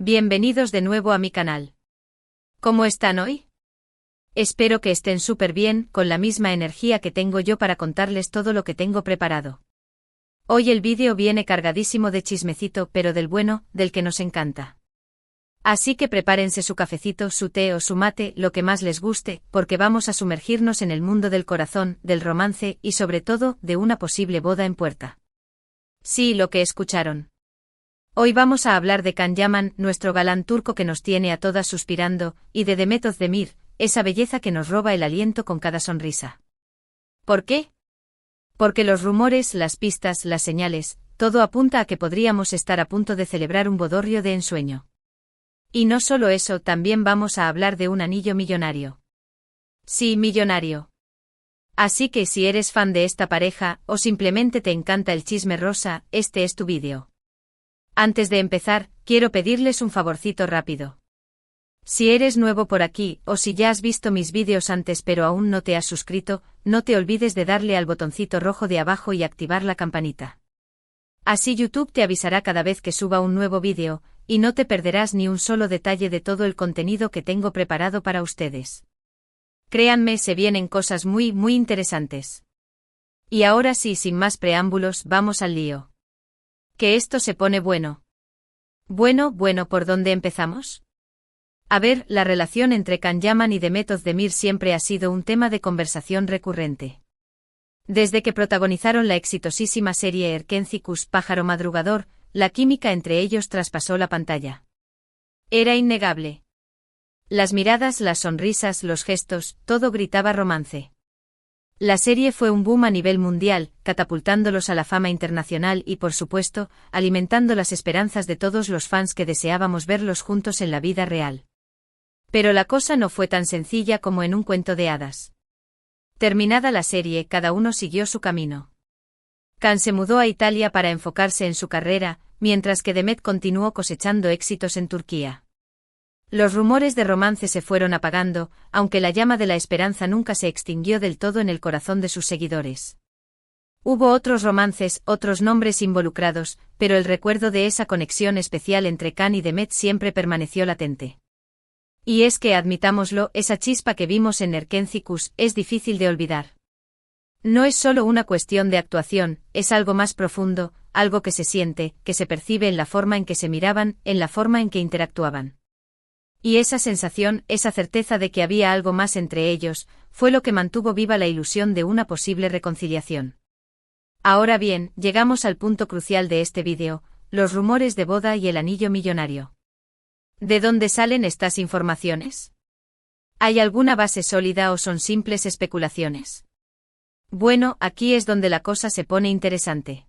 Bienvenidos de nuevo a mi canal. ¿Cómo están hoy? Espero que estén súper bien, con la misma energía que tengo yo para contarles todo lo que tengo preparado. Hoy el vídeo viene cargadísimo de chismecito, pero del bueno, del que nos encanta. Así que prepárense su cafecito, su té o su mate, lo que más les guste, porque vamos a sumergirnos en el mundo del corazón, del romance y sobre todo, de una posible boda en puerta. Sí, lo que escucharon. Hoy vamos a hablar de Can Yaman, nuestro galán turco que nos tiene a todas suspirando, y de Demet Özdemir, esa belleza que nos roba el aliento con cada sonrisa. ¿Por qué? Porque los rumores, las pistas, las señales, todo apunta a que podríamos estar a punto de celebrar un bodorrio de ensueño. Y no solo eso, también vamos a hablar de un anillo millonario. Sí, millonario. Así que si eres fan de esta pareja, o simplemente te encanta el chisme rosa, este es tu vídeo. Antes de empezar, quiero pedirles un favorcito rápido. Si eres nuevo por aquí, o si ya has visto mis vídeos antes pero aún no te has suscrito, no te olvides de darle al botoncito rojo de abajo y activar la campanita. Así YouTube te avisará cada vez que suba un nuevo vídeo, y no te perderás ni un solo detalle de todo el contenido que tengo preparado para ustedes. Créanme, se vienen cosas muy interesantes. Y ahora sí, sin más preámbulos, vamos al lío. Que esto se pone bueno. Bueno, ¿por dónde empezamos? A ver, la relación entre Can Yaman y Demet Özdemir siempre ha sido un tema de conversación recurrente. Desde que protagonizaron la exitosísima serie Erkenci Pájaro Madrugador, la química entre ellos traspasó la pantalla. Era innegable. Las miradas, las sonrisas, los gestos, todo gritaba romance. La serie fue un boom a nivel mundial, catapultándolos a la fama internacional y, por supuesto, alimentando las esperanzas de todos los fans que deseábamos verlos juntos en la vida real. Pero la cosa no fue tan sencilla como en un cuento de hadas. Terminada la serie, cada uno siguió su camino. Can se mudó a Italia para enfocarse en su carrera, mientras que Demet continuó cosechando éxitos en Turquía. Los rumores de romance se fueron apagando, aunque la llama de la esperanza nunca se extinguió del todo en el corazón de sus seguidores. Hubo otros romances, otros nombres involucrados, pero el recuerdo de esa conexión especial entre Can y Demet siempre permaneció latente. Y es que, admitámoslo, esa chispa que vimos en Erkenci es difícil de olvidar. No es solo una cuestión de actuación, es algo más profundo, algo que se siente, que se percibe en la forma en que se miraban, en la forma en que interactuaban. Y esa sensación, esa certeza de que había algo más entre ellos, fue lo que mantuvo viva la ilusión de una posible reconciliación. Ahora bien, llegamos al punto crucial de este vídeo, los rumores de boda y el anillo millonario. ¿De dónde salen estas informaciones? ¿Hay alguna base sólida o son simples especulaciones? Bueno, aquí es donde la cosa se pone interesante.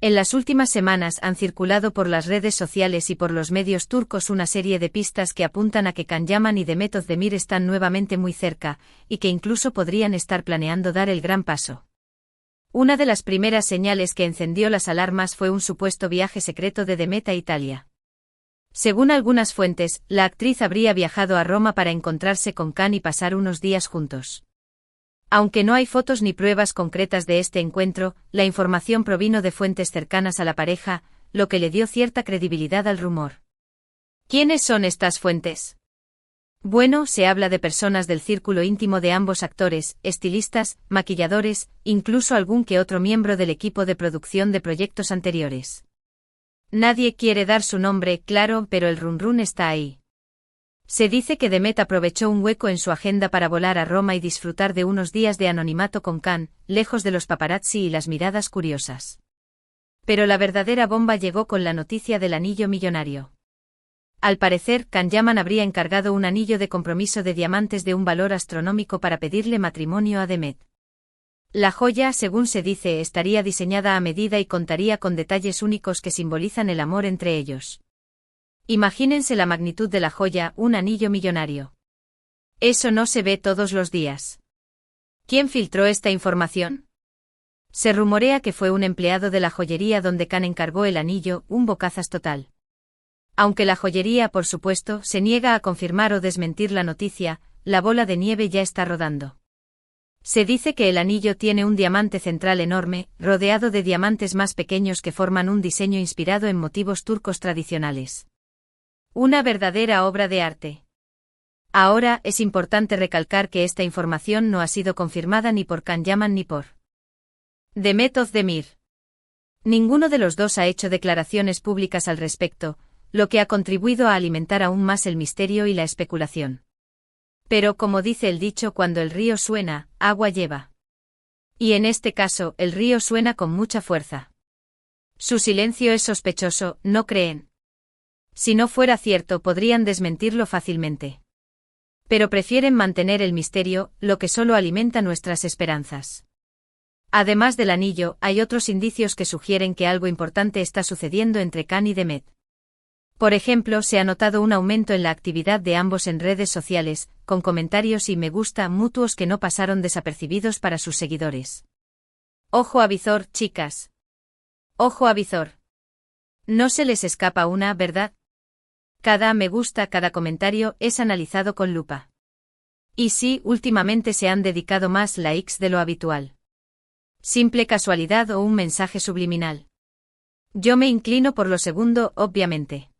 En las últimas semanas han circulado por las redes sociales y por los medios turcos una serie de pistas que apuntan a que Can Yaman y Demet Özdemir están nuevamente muy cerca, y que incluso podrían estar planeando dar el gran paso. Una de las primeras señales que encendió las alarmas fue un supuesto viaje secreto de Demet a Italia. Según algunas fuentes, la actriz habría viajado a Roma para encontrarse con Can y pasar unos días juntos. Aunque no hay fotos ni pruebas concretas de este encuentro, la información provino de fuentes cercanas a la pareja, lo que le dio cierta credibilidad al rumor. ¿Quiénes son estas fuentes? Bueno, se habla de personas del círculo íntimo de ambos actores, estilistas, maquilladores, incluso algún que otro miembro del equipo de producción de proyectos anteriores. Nadie quiere dar su nombre, claro, pero el run está ahí. Se dice que Demet aprovechó un hueco en su agenda para volar a Roma y disfrutar de unos días de anonimato con Can, lejos de los paparazzi y las miradas curiosas. Pero la verdadera bomba llegó con la noticia del anillo millonario. Al parecer, Can Yaman habría encargado un anillo de compromiso de diamantes de un valor astronómico para pedirle matrimonio a Demet. La joya, según se dice, estaría diseñada a medida y contaría con detalles únicos que simbolizan el amor entre ellos. Imagínense la magnitud de la joya, un anillo millonario. Eso no se ve todos los días. ¿Quién filtró esta información? Se rumorea que fue un empleado de la joyería donde Can encargó el anillo, un bocazas total. Aunque la joyería, por supuesto, se niega a confirmar o desmentir la noticia, la bola de nieve ya está rodando. Se dice que el anillo tiene un diamante central enorme, rodeado de diamantes más pequeños que forman un diseño inspirado en motivos turcos tradicionales. Una verdadera obra de arte. Ahora, es importante recalcar que esta información no ha sido confirmada ni por Can Yaman ni por Demet Özdemir. Ninguno de los dos ha hecho declaraciones públicas al respecto, lo que ha contribuido a alimentar aún más el misterio y la especulación. Pero como dice el dicho, cuando el río suena, agua lleva. Y en este caso, el río suena con mucha fuerza. Su silencio es sospechoso, ¿no creen? Si no fuera cierto, podrían desmentirlo fácilmente. Pero prefieren mantener el misterio, lo que solo alimenta nuestras esperanzas. Además del anillo, hay otros indicios que sugieren que algo importante está sucediendo entre Can y Demet. Por ejemplo, se ha notado un aumento en la actividad de ambos en redes sociales, con comentarios y me gusta mutuos que no pasaron desapercibidos para sus seguidores. Ojo a visor, chicas. Ojo a visor. No se les escapa una, ¿verdad? Cada me gusta, cada comentario es analizado con lupa. Y sí, últimamente se han dedicado más likes de lo habitual. ¿Simple casualidad o un mensaje subliminal? Yo me inclino por lo segundo, obviamente.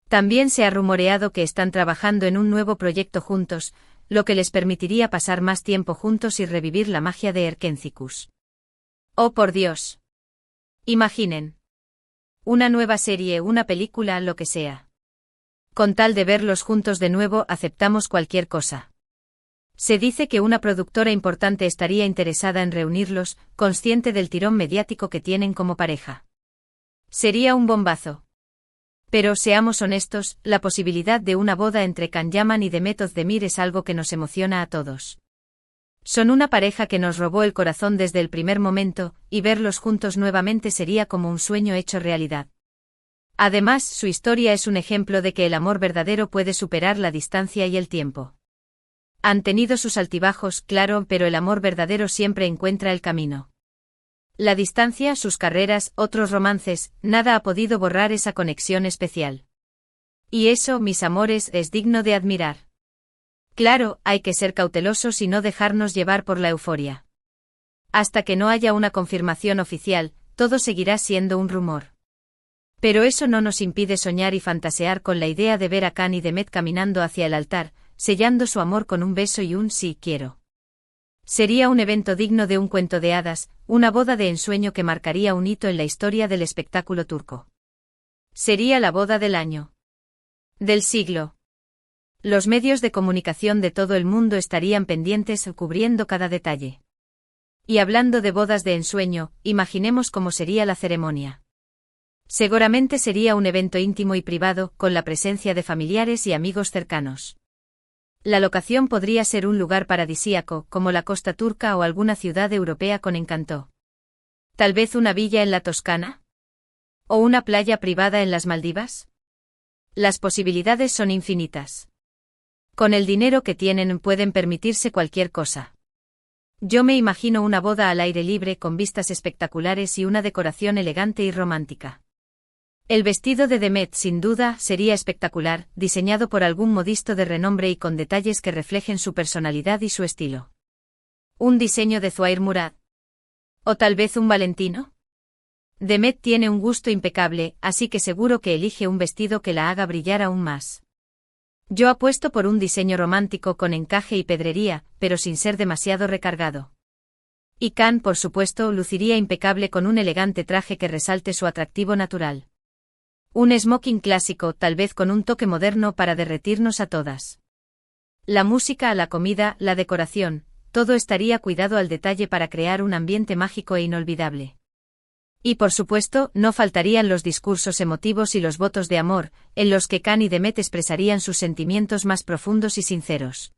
También se ha rumoreado que están trabajando en un nuevo proyecto juntos, lo que les permitiría pasar más tiempo juntos y revivir la magia de Erkentzicus. ¡Oh por Dios! Imaginen. Una nueva serie, una película, lo que sea. Con tal de verlos juntos de nuevo, aceptamos cualquier cosa. Se dice que una productora importante estaría interesada en reunirlos, consciente del tirón mediático que tienen como pareja. Sería un bombazo. Pero seamos honestos, la posibilidad de una boda entre Can Yaman y Demet Özdemir es algo que nos emociona a todos. Son una pareja que nos robó el corazón desde el primer momento, y verlos juntos nuevamente sería como un sueño hecho realidad. Además, su historia es un ejemplo de que el amor verdadero puede superar la distancia y el tiempo. Han tenido sus altibajos, claro, pero el amor verdadero siempre encuentra el camino. La distancia, sus carreras, otros romances, nada ha podido borrar esa conexión especial. Y eso, mis amores, es digno de admirar. Claro, hay que ser cautelosos y no dejarnos llevar por la euforia. Hasta que no haya una confirmación oficial, todo seguirá siendo un rumor. Pero eso no nos impide soñar y fantasear con la idea de ver a Can y Demet caminando hacia el altar, sellando su amor con un beso y un sí quiero. Sería un evento digno de un cuento de hadas, una boda de ensueño que marcaría un hito en la historia del espectáculo turco. Sería la boda del año. Del siglo. Los medios de comunicación de todo el mundo estarían pendientes cubriendo cada detalle. Y hablando de bodas de ensueño, imaginemos cómo sería la ceremonia. Seguramente sería un evento íntimo y privado, con la presencia de familiares y amigos cercanos. La locación podría ser un lugar paradisíaco, como la costa turca o alguna ciudad europea con encanto. ¿Tal vez una villa en la Toscana? ¿O una playa privada en las Maldivas? Las posibilidades son infinitas. Con el dinero que tienen pueden permitirse cualquier cosa. Yo me imagino una boda al aire libre con vistas espectaculares y una decoración elegante y romántica. El vestido de Demet sin duda sería espectacular, diseñado por algún modisto de renombre y con detalles que reflejen su personalidad y su estilo. ¿Un diseño de Zuhair Murad? ¿O tal vez un Valentino? Demet tiene un gusto impecable, así que seguro que elige un vestido que la haga brillar aún más. Yo apuesto por un diseño romántico con encaje y pedrería, pero sin ser demasiado recargado. Y Can, por supuesto, luciría impecable con un elegante traje que resalte su atractivo natural. Un smoking clásico, tal vez con un toque moderno para derretirnos a todas. La música, la comida, la decoración, todo estaría cuidado al detalle para crear un ambiente mágico e inolvidable. Y por supuesto, no faltarían los discursos emotivos y los votos de amor, en los que Can y Demet expresarían sus sentimientos más profundos y sinceros.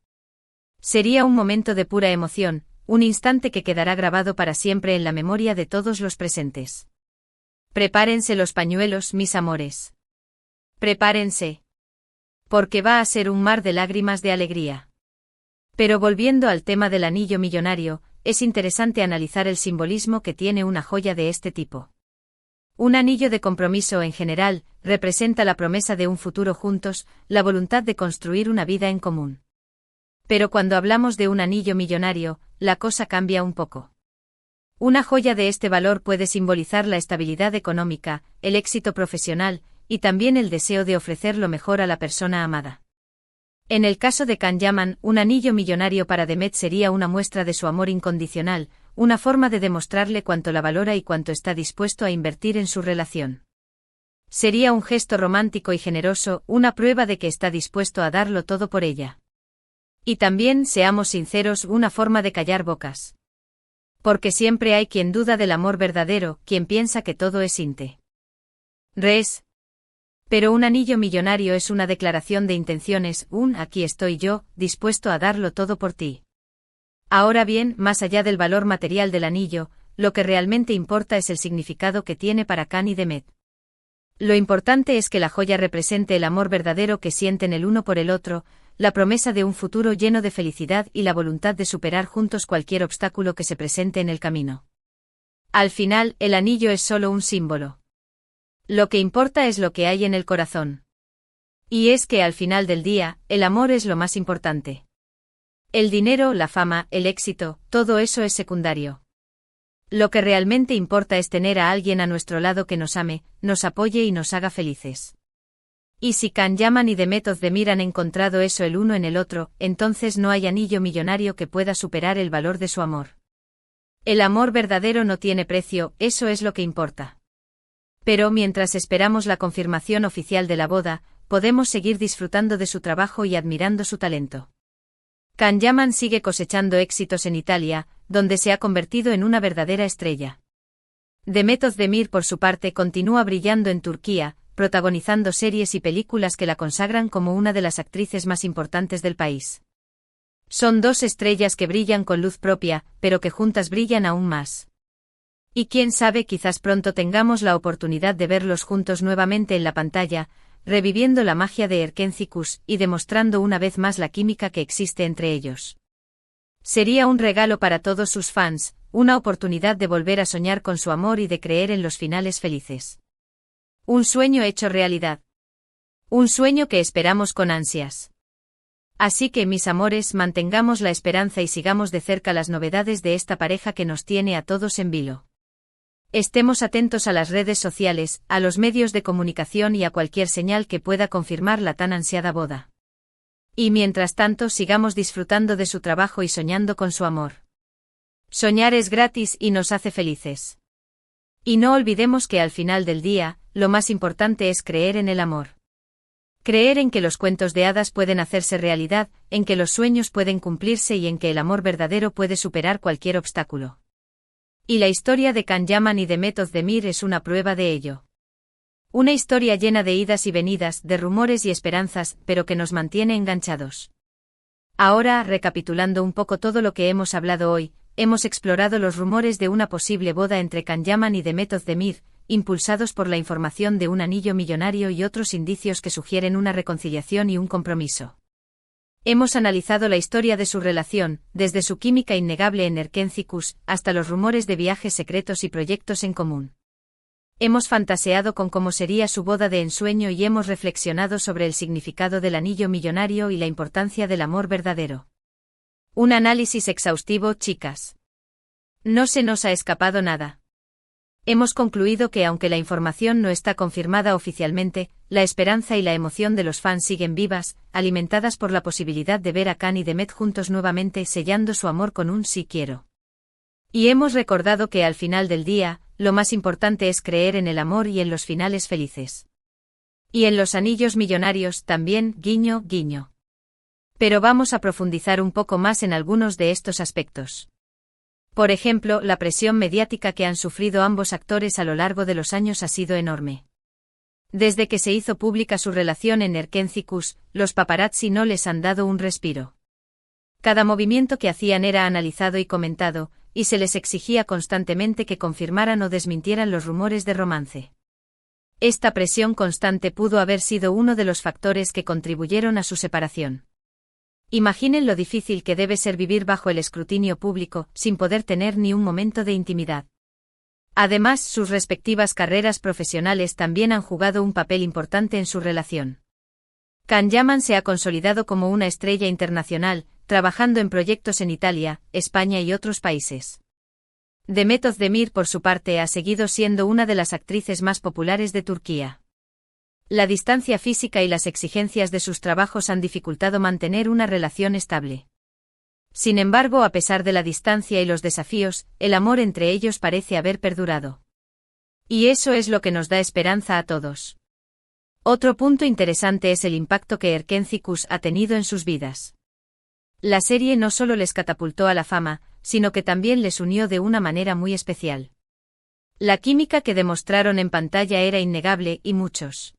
Sería un momento de pura emoción, un instante que quedará grabado para siempre en la memoria de todos los presentes. Prepárense los pañuelos, mis amores. Prepárense. Porque va a ser un mar de lágrimas de alegría. Pero volviendo al tema del anillo millonario, es interesante analizar el simbolismo que tiene una joya de este tipo. Un anillo de compromiso en general, representa la promesa de un futuro juntos, la voluntad de construir una vida en común. Pero cuando hablamos de un anillo millonario, la cosa cambia un poco. Una joya de este valor puede simbolizar la estabilidad económica, el éxito profesional, y también el deseo de ofrecer lo mejor a la persona amada. En el caso de Can Yaman, un anillo millonario para Demet sería una muestra de su amor incondicional, una forma de demostrarle cuánto la valora y cuánto está dispuesto a invertir en su relación. Sería un gesto romántico y generoso, una prueba de que está dispuesto a darlo todo por ella. Y también, seamos sinceros, una forma de callar bocas. Porque siempre hay quien duda del amor verdadero, quien piensa que todo es interés. Pero un anillo millonario es una declaración de intenciones, aquí estoy yo, dispuesto a darlo todo por ti. Ahora bien, más allá del valor material del anillo, lo que realmente importa es el significado que tiene para Can y Demet. Lo importante es que la joya represente el amor verdadero que sienten el uno por el otro, la promesa de un futuro lleno de felicidad y la voluntad de superar juntos cualquier obstáculo que se presente en el camino. Al final, el anillo es solo un símbolo. Lo que importa es lo que hay en el corazón. Y es que al final del día, el amor es lo más importante. El dinero, la fama, el éxito, todo eso es secundario. Lo que realmente importa es tener a alguien a nuestro lado que nos ame, nos apoye y nos haga felices. Y si Can Yaman y Demet Özdemir han encontrado eso el uno en el otro, entonces no hay anillo millonario que pueda superar el valor de su amor. El amor verdadero no tiene precio, eso es lo que importa. Pero mientras esperamos la confirmación oficial de la boda, podemos seguir disfrutando de su trabajo y admirando su talento. Can Yaman sigue cosechando éxitos en Italia, donde se ha convertido en una verdadera estrella. Demet Özdemir, por su parte, continúa brillando en Turquía, protagonizando series y películas que la consagran como una de las actrices más importantes del país. Son dos estrellas que brillan con luz propia, pero que juntas brillan aún más. Y quién sabe, quizás pronto tengamos la oportunidad de verlos juntos nuevamente en la pantalla, reviviendo la magia de Erkenci y demostrando una vez más la química que existe entre ellos. Sería un regalo para todos sus fans, una oportunidad de volver a soñar con su amor y de creer en los finales felices. Un sueño hecho realidad. Un sueño que esperamos con ansias. Así que, mis amores, mantengamos la esperanza y sigamos de cerca las novedades de esta pareja que nos tiene a todos en vilo. Estemos atentos a las redes sociales, a los medios de comunicación y a cualquier señal que pueda confirmar la tan ansiada boda. Y mientras tanto sigamos disfrutando de su trabajo y soñando con su amor. Soñar es gratis y nos hace felices. Y no olvidemos que al final del día, lo más importante es creer en el amor. Creer en que los cuentos de hadas pueden hacerse realidad, en que los sueños pueden cumplirse y en que el amor verdadero puede superar cualquier obstáculo. Y la historia de Can Yaman y Demet Özdemir es una prueba de ello. Una historia llena de idas y venidas, de rumores y esperanzas, pero que nos mantiene enganchados. Ahora, recapitulando un poco todo lo que hemos hablado hoy, hemos explorado los rumores de una posible boda entre Can Yaman y Demet Özdemir, impulsados por la información de un anillo millonario y otros indicios que sugieren una reconciliación y un compromiso. Hemos analizado la historia de su relación, desde su química innegable en Erkenci hasta los rumores de viajes secretos y proyectos en común. Hemos fantaseado con cómo sería su boda de ensueño y hemos reflexionado sobre el significado del anillo millonario y la importancia del amor verdadero. Un análisis exhaustivo, chicas. No se nos ha escapado nada. Hemos concluido que aunque la información no está confirmada oficialmente, la esperanza y la emoción de los fans siguen vivas, alimentadas por la posibilidad de ver a Can y Demet juntos nuevamente sellando su amor con un sí quiero. Y hemos recordado que al final del día, lo más importante es creer en el amor y en los finales felices. Y en los anillos millonarios también, guiño, guiño. Pero vamos a profundizar un poco más en algunos de estos aspectos. Por ejemplo, la presión mediática que han sufrido ambos actores a lo largo de los años ha sido enorme. Desde que se hizo pública su relación en Erkenci, los paparazzi no les han dado un respiro. Cada movimiento que hacían era analizado y comentado, y se les exigía constantemente que confirmaran o desmintieran los rumores de romance. Esta presión constante pudo haber sido uno de los factores que contribuyeron a su separación. Imaginen lo difícil que debe ser vivir bajo el escrutinio público, sin poder tener ni un momento de intimidad. Además, sus respectivas carreras profesionales también han jugado un papel importante en su relación. Can Yaman se ha consolidado como una estrella internacional, trabajando en proyectos en Italia, España y otros países. Demet Özdemir, por su parte, ha seguido siendo una de las actrices más populares de Turquía. La distancia física y las exigencias de sus trabajos han dificultado mantener una relación estable. Sin embargo, a pesar de la distancia y los desafíos, el amor entre ellos parece haber perdurado. Y eso es lo que nos da esperanza a todos. Otro punto interesante es el impacto que Erkenci-Kuş ha tenido en sus vidas. La serie no solo les catapultó a la fama, sino que también les unió de una manera muy especial. La química que demostraron en pantalla era innegable y muchos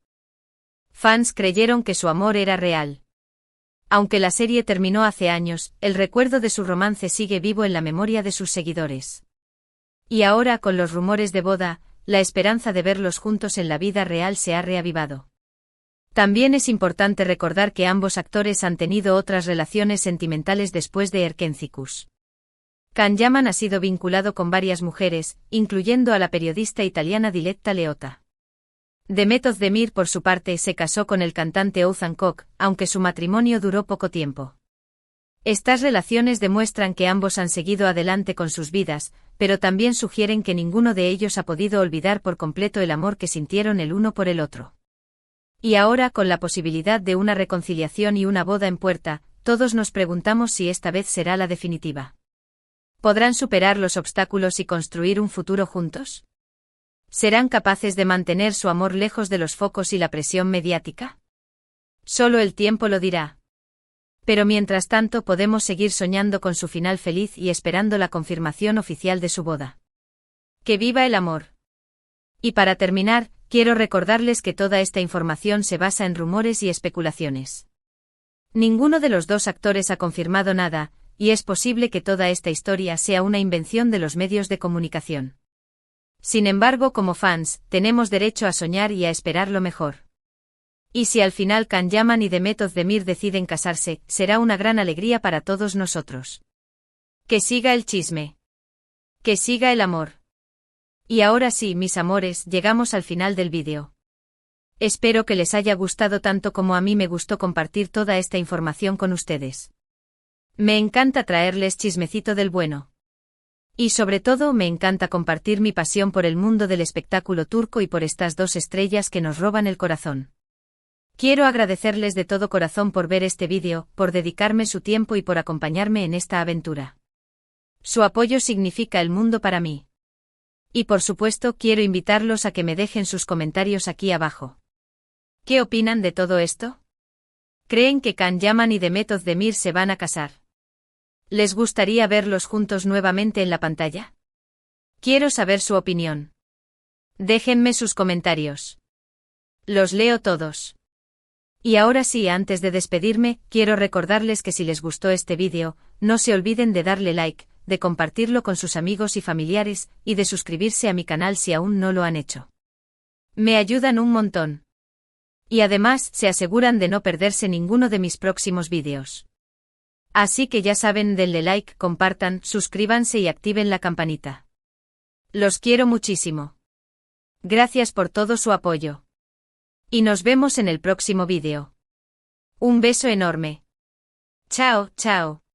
fans creyeron que su amor era real. Aunque la serie terminó hace años, el recuerdo de su romance sigue vivo en la memoria de sus seguidores. Y ahora, con los rumores de boda, la esperanza de verlos juntos en la vida real se ha reavivado. También es importante recordar que ambos actores han tenido otras relaciones sentimentales después de Erkenci-Kuş. Can Yaman ha sido vinculado con varias mujeres, incluyendo a la periodista italiana Diletta Leotta. Demet Özdemir, por su parte, se casó con el cantante Oğuzhan Koç, aunque su matrimonio duró poco tiempo. Estas relaciones demuestran que ambos han seguido adelante con sus vidas, pero también sugieren que ninguno de ellos ha podido olvidar por completo el amor que sintieron el uno por el otro. Y ahora, con la posibilidad de una reconciliación y una boda en puerta, todos nos preguntamos si esta vez será la definitiva. ¿Podrán superar los obstáculos y construir un futuro juntos? ¿Serán capaces de mantener su amor lejos de los focos y la presión mediática? Solo el tiempo lo dirá. Pero mientras tanto podemos seguir soñando con su final feliz y esperando la confirmación oficial de su boda. ¡Que viva el amor! Y para terminar, quiero recordarles que toda esta información se basa en rumores y especulaciones. Ninguno de los dos actores ha confirmado nada, y es posible que toda esta historia sea una invención de los medios de comunicación. Sin embargo, como fans, tenemos derecho a soñar y a esperar lo mejor. Y si al final Can Yaman y Demet Özdemir deciden casarse, será una gran alegría para todos nosotros. Que siga el chisme. Que siga el amor. Y ahora sí, mis amores, llegamos al final del vídeo. Espero que les haya gustado tanto como a mí me gustó compartir toda esta información con ustedes. Me encanta traerles chismecito del bueno. Y sobre todo me encanta compartir mi pasión por el mundo del espectáculo turco y por estas dos estrellas que nos roban el corazón. Quiero agradecerles de todo corazón por ver este vídeo, por dedicarme su tiempo y por acompañarme en esta aventura. Su apoyo significa el mundo para mí. Y por supuesto quiero invitarlos a que me dejen sus comentarios aquí abajo. ¿Qué opinan de todo esto? ¿Creen que Can Yaman y Demet Özdemir se van a casar? ¿Les gustaría verlos juntos nuevamente en la pantalla? Quiero saber su opinión. Déjenme sus comentarios. Los leo todos. Y ahora sí, antes de despedirme, quiero recordarles que si les gustó este vídeo, no se olviden de darle like, de compartirlo con sus amigos y familiares, y de suscribirse a mi canal si aún no lo han hecho. Me ayudan un montón. Y además, se aseguran de no perderse ninguno de mis próximos vídeos. Así que ya saben, denle like, compartan, suscríbanse y activen la campanita. Los quiero muchísimo. Gracias por todo su apoyo. Y nos vemos en el próximo vídeo. Un beso enorme. Chao, chao.